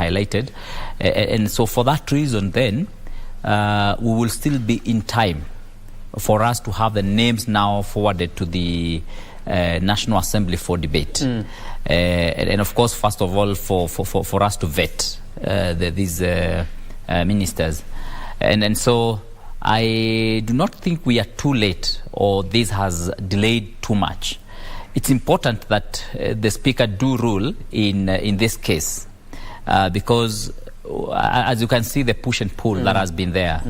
highlighted. And so for that reason then, we will still be in time for us to have the names now forwarded to the National Assembly for debate. And of course, first of all, for us to vet these ministers. And so I do not think we are too late or this has delayed too much. It's important that the Speaker do rule in this case because as you can see, the push and pull that has been there.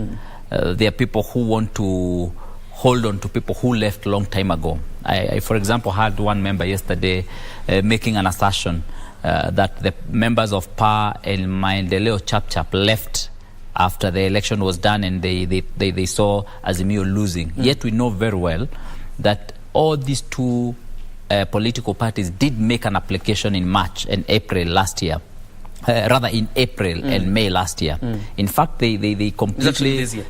There are people who want to hold on to people who left a long time ago. I for example, had one member yesterday making an assertion that the members of PA and Maendeleo Chap left after the election was done and they saw Azimio losing. Yet we know very well that all these two political parties did make an application in March and April last year. Rather in April and May last year. In fact, they completely... This year?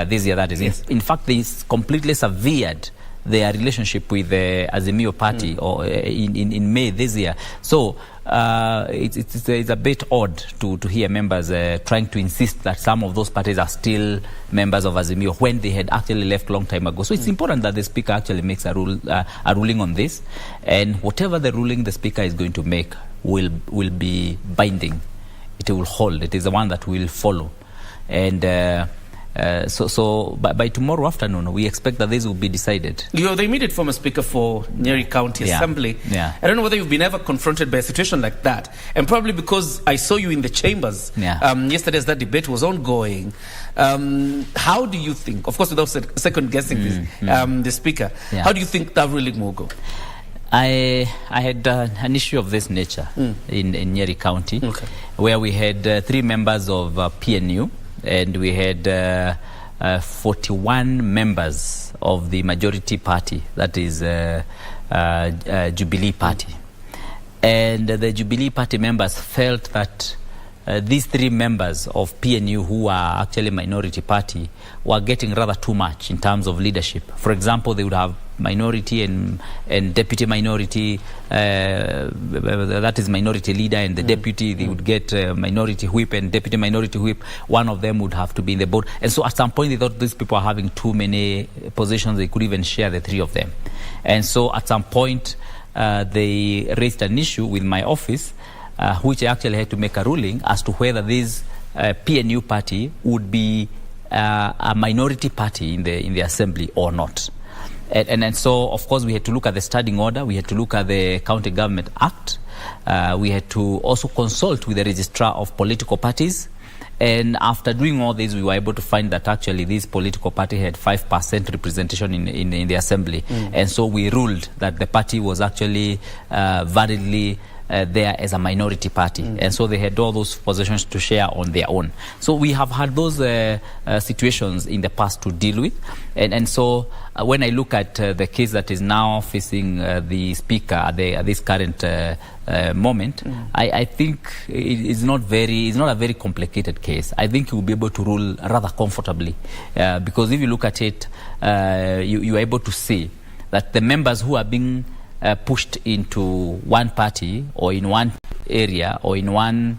This year, that is. Yes. In fact, they completely severed their relationship with the Azimio party or in May this year. So it's a bit odd to hear members trying to insist that some of those parties are still members of Azimio when they had actually left a long time ago. So it's important that the Speaker actually makes a ruling on this, and whatever the ruling the Speaker is going to make will be binding. It will hold. It is the one that will follow. And so by tomorrow afternoon, we expect that this will be decided. You're the immediate former Speaker for Nyeri County Assembly. Yeah. I don't know whether you've been ever confronted by a situation like that. And probably because I saw you in the chambers yesterday as that debate was ongoing. How do you think, of course without second guessing the Speaker, how do you think that ruling will go? I had an issue of this nature in Nyeri County, where we had 3 members of PNU, and we had 41 members of the majority party, that is Jubilee Party. And the Jubilee Party members felt that these 3 members of PNU, who are actually minority party, were getting rather too much in terms of leadership. For example, they would have minority and deputy minority, that is minority leader and the deputy, they would get minority whip and deputy minority whip. One of them would have to be in the board. And so at some point they thought these people are having too many positions, they could even share the 3 of them. And so at some point they raised an issue with my office, which I actually had to make a ruling as to whether this PNU party would be a minority party in the assembly or not. And so, of course, we had to look at the standing order. We had to look at the County Government Act. We had to also consult with the Registrar of Political Parties. And after doing all this, we were able to find that actually this political party had 5% representation in the assembly. And so we ruled that the party was actually validly there as a minority party. And so they had all those positions to share on their own. So we have had those situations in the past to deal with. And so when I look at the case that is now facing the Speaker at this current moment, I think it's not a very complicated case. I think he will be able to rule rather comfortably because if you look at it, you are able to see that the members who are being pushed into one party or in one area or in one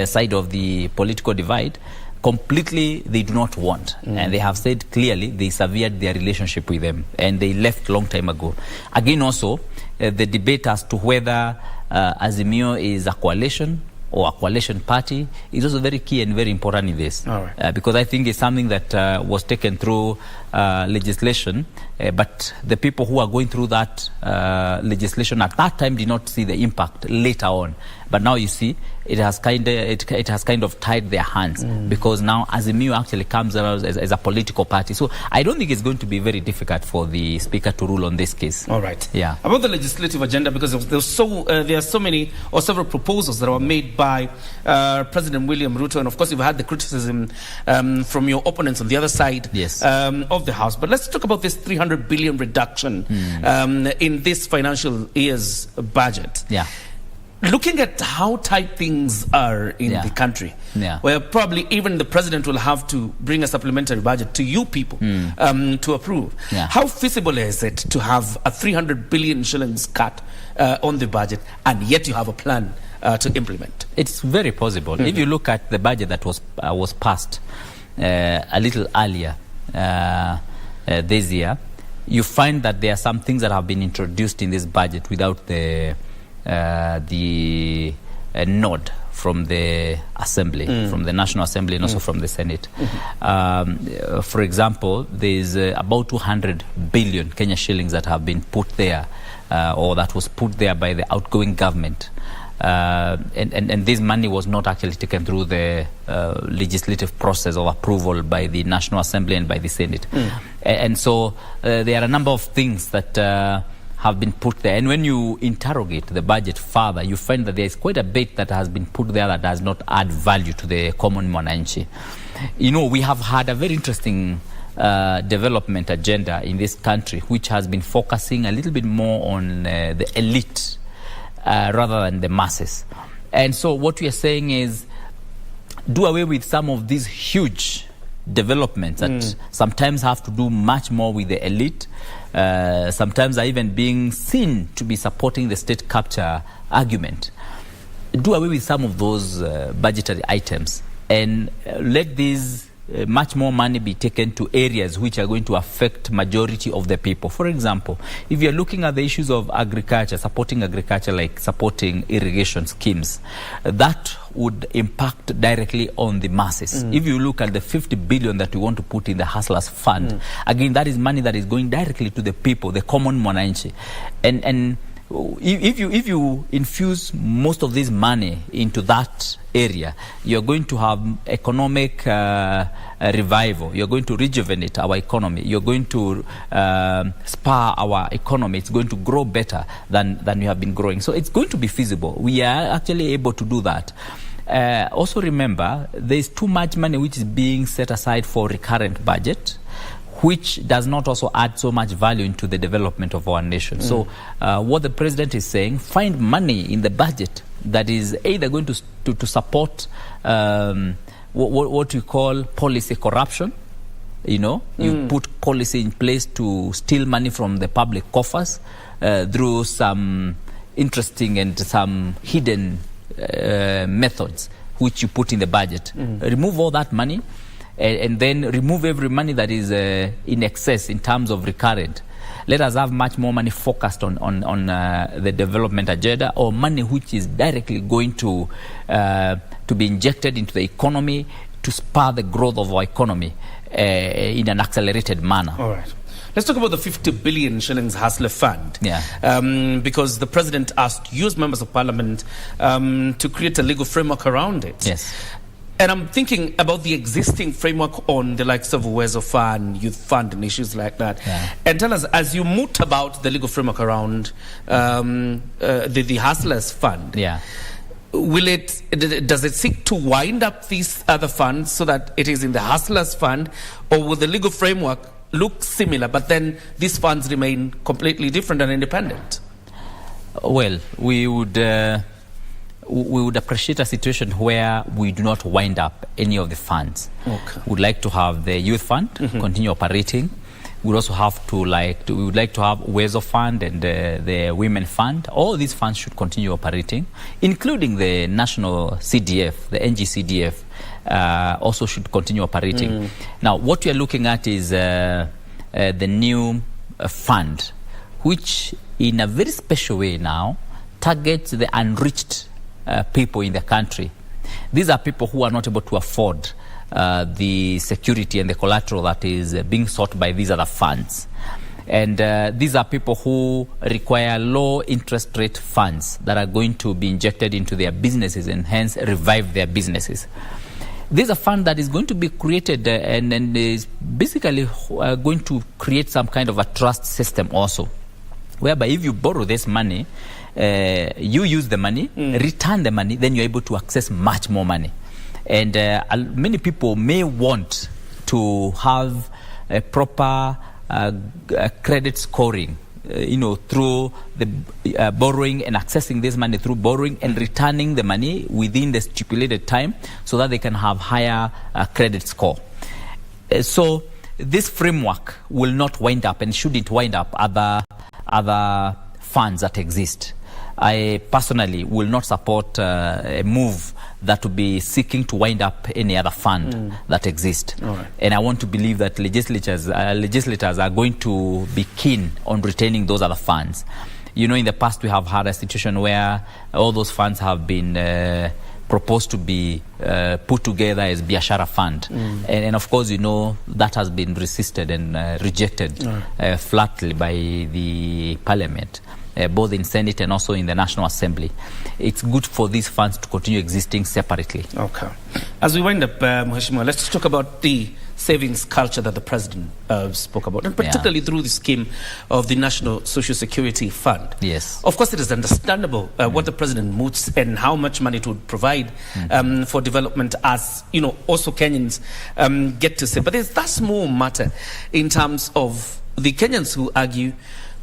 side of the political divide, completely they do not want. And they have said clearly they severed their relationship with them and they left long time ago. Again also, the debate as to whether Azimio is a coalition or a coalition party is also very key and very important in this. Because I think it's something that was taken through legislation, but the people who are going through that legislation at that time did not see the impact later on. But now you see, it has kind of tied their hands because now Azimio actually comes out as a political party. So I don't think it's going to be very difficult for the Speaker to rule on this case. All right. Yeah. About the legislative agenda, because there are so many or several proposals that were made by President William Ruto, and of course you've had the criticism from your opponents on the other side of the House. But let's talk about this 300 billion reduction in this financial year's budget. Yeah. Looking at how tight things are in the country, where probably even the president will have to bring a supplementary budget to you people to approve. How feasible is it to have a 300 billion shillings cut on the budget, and yet you have a plan to implement? It's very possible. If you look at the budget that was passed a little earlier this year, you find that there are some things that have been introduced in this budget without the nod from the Assembly, from the National Assembly, and also from the Senate. For example, there's about 200 billion Kenya shillings that have been put there, or that was put there by the outgoing government. And this money was not actually taken through the legislative process of approval by the National Assembly and by the Senate. And so there are a number of things that have been put there. And when you interrogate the budget further, you find that there is quite a bit that has been put there that does not add value to the common mwananchi. You know, we have had a very interesting development agenda in this country, which has been focusing a little bit more on the elite rather than the masses. And so what we are saying is, do away with some of these huge developments that sometimes have to do much more with the elite. Sometimes are even being seen to be supporting the state capture argument. Do away with some of those budgetary items and let these much more money be taken to areas which are going to affect majority of the people. For example, if you're looking at the issues of agriculture, supporting agriculture like supporting irrigation schemes, that would impact directly on the masses. If you look at the 50 billion that we want to put in the Hustlers Fund, again, that is money that is going directly to the people, the common mwananchi. And if you infuse most of this money into that area, you're going to have economic revival. You're going to rejuvenate our economy. You're going to spur our economy. It's going to grow better than we have been growing. So it's going to be feasible. We are actually able to do that. Also remember, there's too much money which is being set aside for recurrent budget, which does not also add so much value into the development of our nation. So what the president is saying, find money in the budget that is either going to support what we call policy corruption. You know, you put policy in place to steal money from the public coffers through some interesting and some hidden methods which you put in the budget. Remove all that money, and then remove every money that is in excess in terms of recurrent. Let us have much more money focused on the development agenda, or money which is directly going to be injected into the economy to spur the growth of our economy in an accelerated manner. All right. Let's talk about the 50 billion shillings Hustler Fund. Because the president asked you as members of parliament to create a legal framework around it. Yes. And I'm thinking about the existing framework on the likes of Uwezo Fund, Youth Fund, and issues like that. And tell us, as you moot about the legal framework around the Hustlers Fund, does it seek to wind up these other funds so that it is in the Hustlers Fund, or will the legal framework look similar, but then these funds remain completely different and independent? Well, we would appreciate a situation where we do not wind up any of the funds. We'd like to have the Youth Fund continue operating. We'd also have to we would like to have Uwezo Fund and the Women Fund. All these funds should continue operating, including the National CDF, the NG-CDF, also should continue operating. Now, what we are looking at is the new fund, which in a very special way now targets the unreached people in the country. These are people who are not able to afford the security and the collateral that is being sought by these other funds. And these are people who require low interest rate funds that are going to be injected into their businesses and hence revive their businesses. This is a fund that is going to be created and is basically going to create some kind of a trust system also, whereby if you borrow this money, you use the money, return the money, then you're able to access much more money. And many people may want to have a proper credit scoring, through the borrowing and accessing this money through borrowing and returning the money within the stipulated time so that they can have higher credit score. So this framework will not wind up and shouldn't wind up other funds that exist. I personally will not support a move that will be seeking to wind up any other fund that exists. Right. And I want to believe that legislators are going to be keen on retaining those other funds. You know, in the past we have had a situation where all those funds have been proposed to be put together as Biashara Fund. And of course, you know, that has been resisted and rejected flatly by the Parliament. Both in Senate and also in the National Assembly. It's good for these funds to continue existing separately. Okay. As we wind up, Mheshimiwa, let's talk about the savings culture that the President spoke about, and particularly through the scheme of the National Social Security Fund. Yes. Of course, it is understandable what the President moots and how much money it would provide for development, as, you know, also Kenyans get to say. But there's that small matter in terms of the Kenyans who argue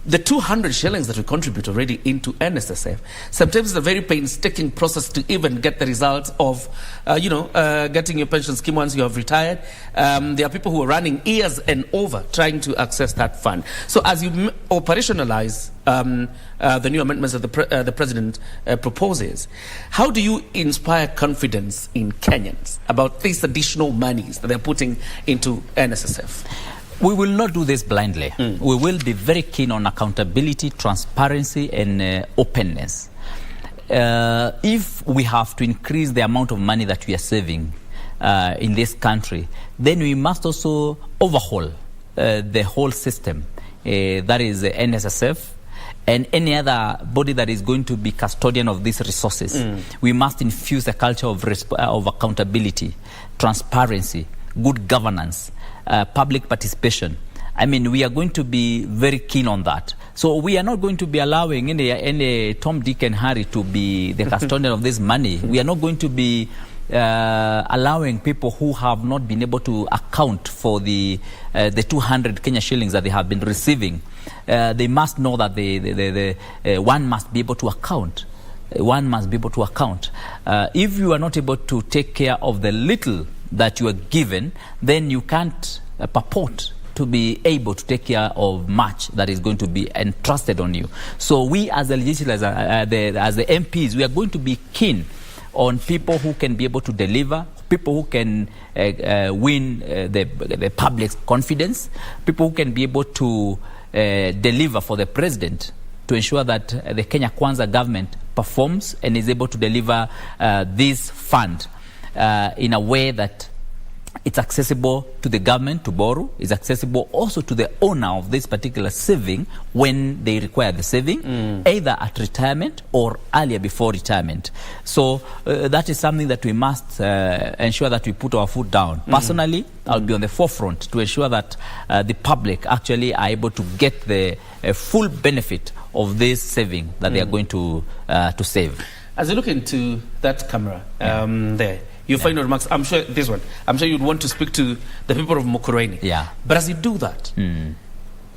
the 200 shillings that we contribute already into NSSF, sometimes it's a very painstaking process to even get the results of, getting your pension scheme once you have retired. There are people who are running years and over trying to access that fund. So as you operationalize the new amendments that the President proposes, how do you inspire confidence in Kenyans about these additional monies that they're putting into NSSF? We will not do this blindly. We will be very keen on accountability, transparency, and openness. If we have to increase the amount of money that we are saving in this country, then we must also overhaul the whole system. That is the NSSF and any other body that is going to be custodian of these resources. We must infuse a culture of accountability, transparency, good governance, public participation. I mean, we are going to be very keen on that. So we are not going to be allowing any Tom, Dick and Harry to be the custodian of this money. We are not going to be allowing people who have not been able to account for the 200 Kenya shillings that they have been receiving. They must know that one must be able to account. One must be able to account. If you are not able to take care of the little that you are given, then you can't purport to be able to take care of much that is going to be entrusted on you. So we as the legislators, as the MPs, we are going to be keen on people who can be able to deliver, people who can win the public's confidence, people who can be able to deliver for the President, to ensure that the Kenya Kwanza government performs and is able to deliver this fund in a way that it's accessible to the government to borrow, is accessible also to the owner of this particular saving when they require the saving, either at retirement or earlier before retirement. So that is something that we must ensure that we put our foot down. Personally, I'll be on the forefront to ensure that the public actually are able to get the full benefit of this saving that they are going to save. As you look into that camera there, your final remarks, I'm sure this one, I'm sure you'd want to speak to the people of Mukurweini. Yeah. But as you do that,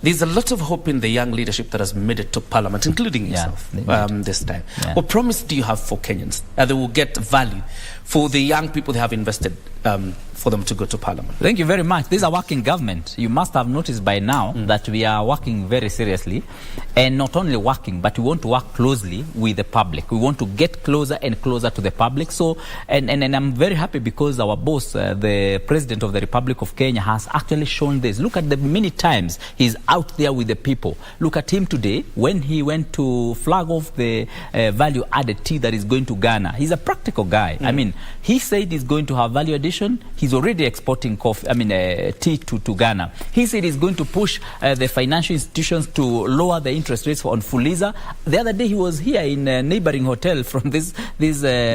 there's a lot of hope in the young leadership that has made it to Parliament, including yourself, this time. Yeah. What promise do you have for Kenyans that they will get value for the young people they have invested for them to go to Parliament? Thank you very much. This is a working government. You must have noticed by now that we are working very seriously, and not only working, but we want to work closely with the public. We want to get closer and closer to the public. So, and I'm very happy because our boss, the President of the Republic of Kenya, has actually shown this. Look at the many times he's out there with the people. Look at him today when he went to flag off the value-added tea that is going to Ghana. He's a practical guy. I mean, he said he's going to have value addition. He's already exporting tea to Ghana. He said he's going to push the financial institutions to lower the interest rates on Fuliza. The other day he was here in a neighboring hotel from this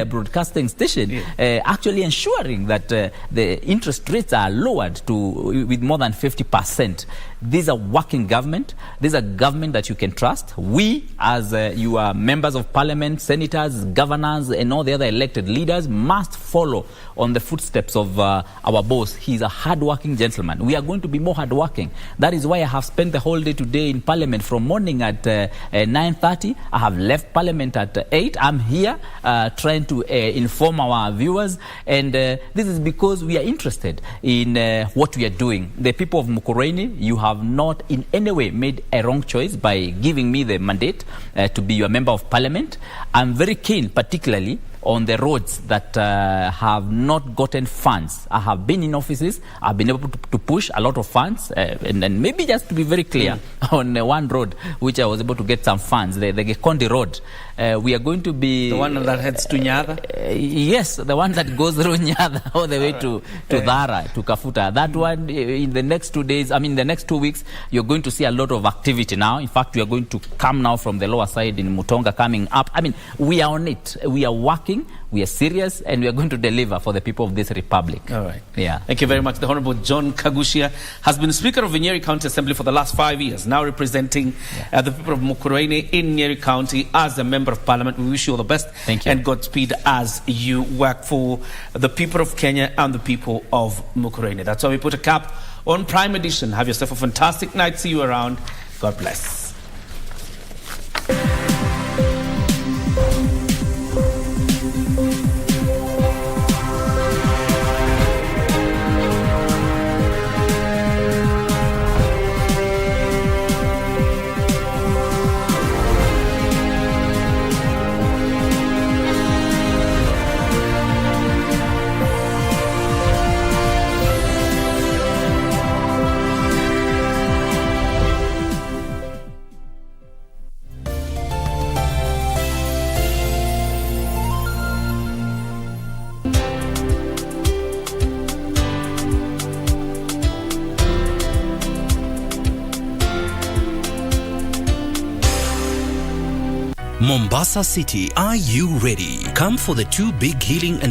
broadcasting station, actually ensuring that the interest rates are lowered with more than 50%. These are working government. These are government that you can trust. We, as you are members of parliament, senators, governors, and all the other elected leaders, must follow on the footsteps of our boss. He's a hardworking gentleman. We are going to be more hardworking. That is why I have spent the whole day today in Parliament from morning at 9:30. I have left Parliament at 8. I'm here trying to inform our viewers, and this is because we are interested in what we are doing. The people of Mukurweini, you have not in any way made a wrong choice by giving me the mandate to be your member of Parliament. I'm very keen, particularly on the roads that have not gotten funds. I have been in offices, I've been able to push a lot of funds, and maybe just to be very clear, on one road, which I was able to get some funds, the Gekondi road. We are going to be... The one that heads to Nyadha? Yes, the one that goes through Nyadha all the way to Dhara, to Kafuta. That one, in the next 2 days, the next 2 weeks, you're going to see a lot of activity now. In fact, we are going to come now from the lower side in Mutonga coming up. We are on it. We are working. We are serious, and we are going to deliver for the people of this republic. All right. Yeah. Thank you very much. The Honorable John Kagushia has been Speaker of the Nyeri County Assembly for the last 5 years, now representing the people of Mukurweini in Nyeri County as a Member of Parliament. We wish you all the best. Thank you. And Godspeed as you work for the people of Kenya and the people of Mukurweini. That's why we put a cap on Prime Edition. Have yourself a fantastic night. See you around. God bless. Mombasa City, are you ready? Come for the 2 big healing and